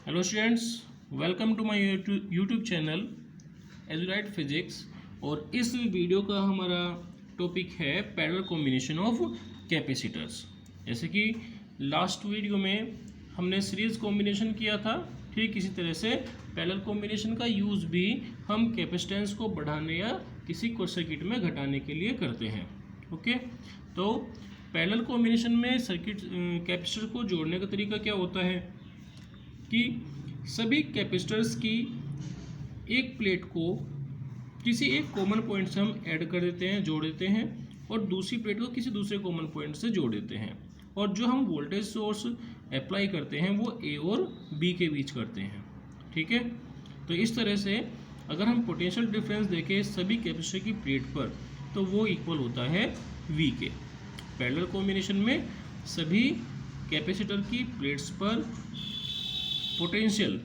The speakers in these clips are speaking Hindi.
Hello students, welcome to my YouTube channel Eduright physics. और इस वीडियो का हमारा टॉपिक है पैरेलल कॉम्बिनेशन ऑफ कैपेसिटर्स। जैसे कि लास्ट वीडियो में हमने सीरीज कॉम्बिनेशन किया था, ठीक इसी तरह से पैरेलल कॉम्बिनेशन का यूज़ भी हम कैपेसिटेंस को बढ़ाने या किसी को सर्किट में घटाने के लिए करते हैं। ओके, तो पैरेलल कॉम्बिनेशन में सर्किट कैपेसिटर को जोड़ने का तरीका क्या होता है कि सभी कैपेसिटर्स की एक प्लेट को किसी एक कॉमन पॉइंट से हम ऐड कर देते हैं, जोड़ देते हैं, और दूसरी प्लेट को किसी दूसरे कॉमन पॉइंट से जोड़ देते हैं। और जो हम वोल्टेज सोर्स अप्लाई करते हैं वो ए और बी के बीच करते हैं। ठीक है, तो इस तरह से अगर हम पोटेंशियल डिफरेंस देखें सभी कैपेसिटर की प्लेट पर तो वो इक्वल होता है वी के। पैरेलल कॉम्बिनेशन में सभी कैपेसिटर की प्लेट्स पर पोटेंशियल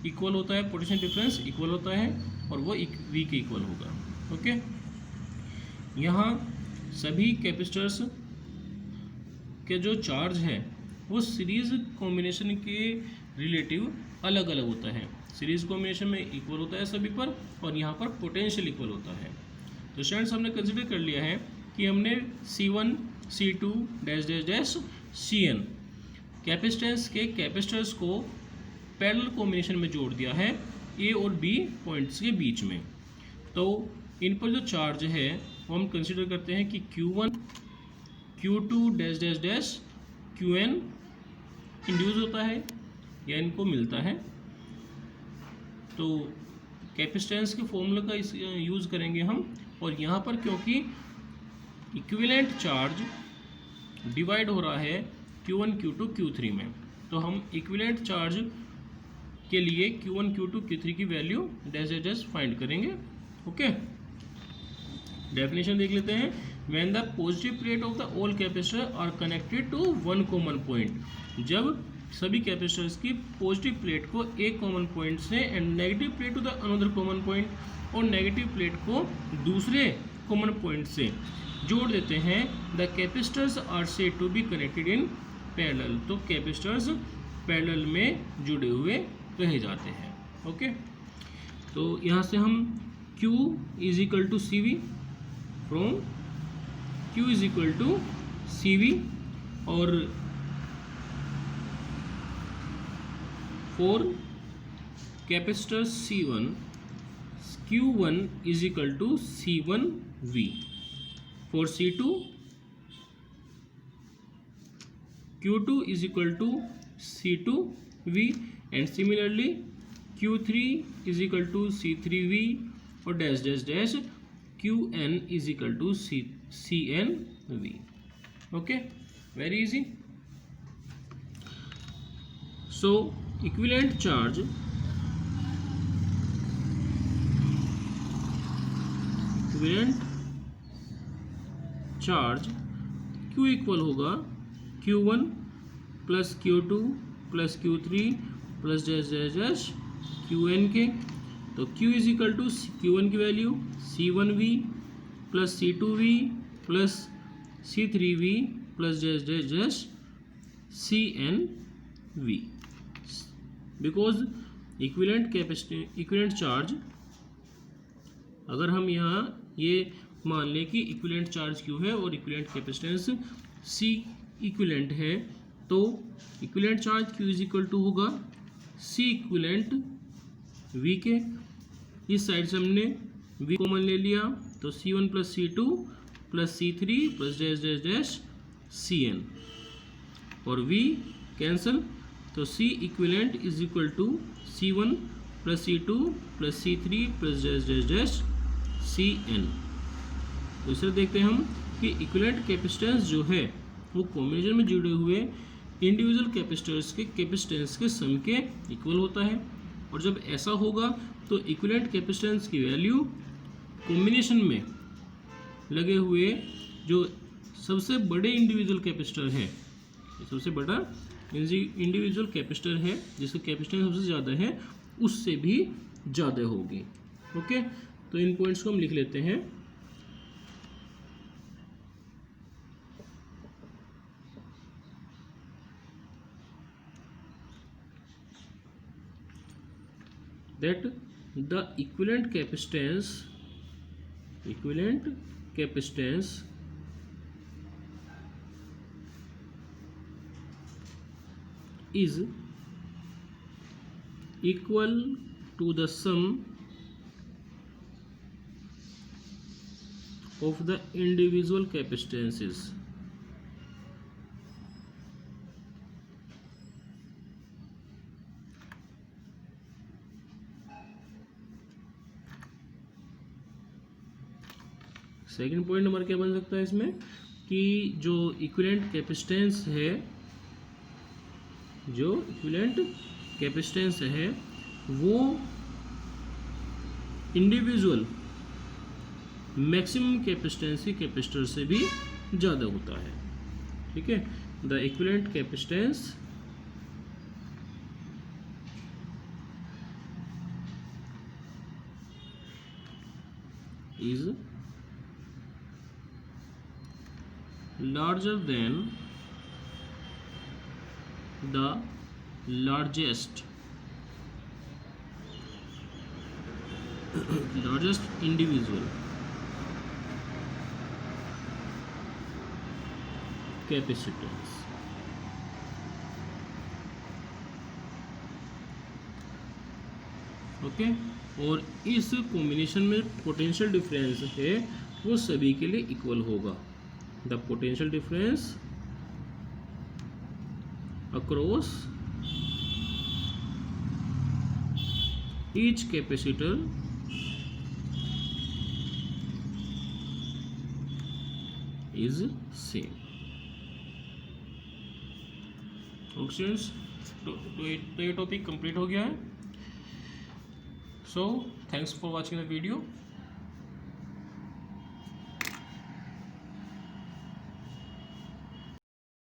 इक्वल होता है, पोटेंशियल डिफरेंस इक्वल होता है और वो वी के इक्वल होगा। ओके, यहाँ सभी कैपेसिटर्स के जो चार्ज है वो सीरीज कॉम्बिनेशन के रिलेटिव अलग अलग होता है। सीरीज कॉम्बिनेशन में इक्वल होता है सभी पर और यहाँ पर पोटेंशियल इक्वल होता है। तो स्टूडेंट्स, हमने कंसिडर कर लिया है कि हमने C1 C2 dash dash dash Cn capacitance के कैपेसिटर्स को पैरेलल कॉम्बिनेशन में जोड़ दिया है ए और बी पॉइंट्स के बीच में। तो इन पर जो चार्ज है वो हम कंसिडर करते हैं कि Q1 Q2 dash dash dash Qn induce होता है या इनको मिलता है। तो कैपेसिटेंस के फॉर्मूला का यूज़ करेंगे हम। और यहाँ पर क्योंकि इक्विवेलेंट चार्ज डिवाइड हो रहा है Q1 Q2 Q3 में, तो हम इक्विवेलेंट चार्ज के लिए Q1 Q2 Q3 की value dash dash dash find करेंगे। ओके, डेफिनेशन देख लेते हैं। When the positive plate of the all capacitor are connected to one common point, जब सभी कैपेसिटर्स की पॉजिटिव प्लेट को एक कॉमन पॉइंट से and negative plate to the another common point और नेगेटिव प्लेट को दूसरे कॉमन पॉइंट से जोड़ देते हैं, the capacitors are said to be connected in parallel. तो कैपेसिटर्स पैरेलल में जुड़े हुए कहे जाते हैं। ओके, तो यहाँ से हम Q is equal to C V from Q is equal to C V और for capacitor C1 Q1 is equal to C1V, for C2 Q2 is equal to C2V and similarly Q3 is equal to C3V और dash dash dash Qn is equal to CNV. Okay, very easy. So equivalent charge Q equal होगा Q1 plus Q2 plus Q3 plus dash dash dash Qn के। तो Q is equal to Q1 की value C1V plus C2V plus C3V plus dash dash dash CNV। Because equivalent charge, अगर हम यहाँ ये मान लें कि इक्विवेलेंट चार्ज Q है और इक्विवेलेंट कैपेसिटेंस C इक्विवेलेंट है, तो equivalent charge Q is equal to होगा C इक्विवेलेंट V के। इस साइड से हमने V कॉमन ले लिया तो C1 plus C2 plus C3 plus dash dash dash Cn और V कैंसल, तो C equivalent is equal to C1 plus C2 plus C3 plus dash dash dash Cn। दूसरा देखते हैं हम कि इक्विवेलेंट कैपेसिटेंस जो है वो कॉम्बिनेशन में जुड़े हुए इंडिविजुअल कैपेसिटर्स के कैपेसिटेंस के सम के इक्वल होता है। और जब ऐसा होगा तो इक्विवेलेंट कैपेसिटेंस की वैल्यू कॉम्बिनेशन में लगे हुए जो सबसे बड़े इंडिविजुअल कैपेसिटर है, सबसे बड़ा इंडिविजुअल कैपेसिटर है जिसका कैपेसिटेंस सबसे ज़्यादा है, उससे भी ज़्यादा होगी। ओके, तो इन पॉइंट्स को हम लिख लेते हैं। that the equivalent capacitance is equal to the sum of the individual capacitances. Second point हमारा क्या बन सकता है इसमें कि जो इक्विवेलेंट कैपेसिटेंस है वो इंडिविजुअल मैक्सिमम कैपेसिटेंस कैपेसिटर से भी ज़्यादा होता है। ठीक है, the equivalent capacitance is larger than the largest individual capacitance। Okay, और इस कॉम्बिनेशन में पोटेंशियल डिफरेंस है वो सभी के लिए इक्वल होगा। The potential difference across each capacitor is same। Okay students, तो ये टॉपिक कंप्लीट हो गया है। So thanks for watching the video.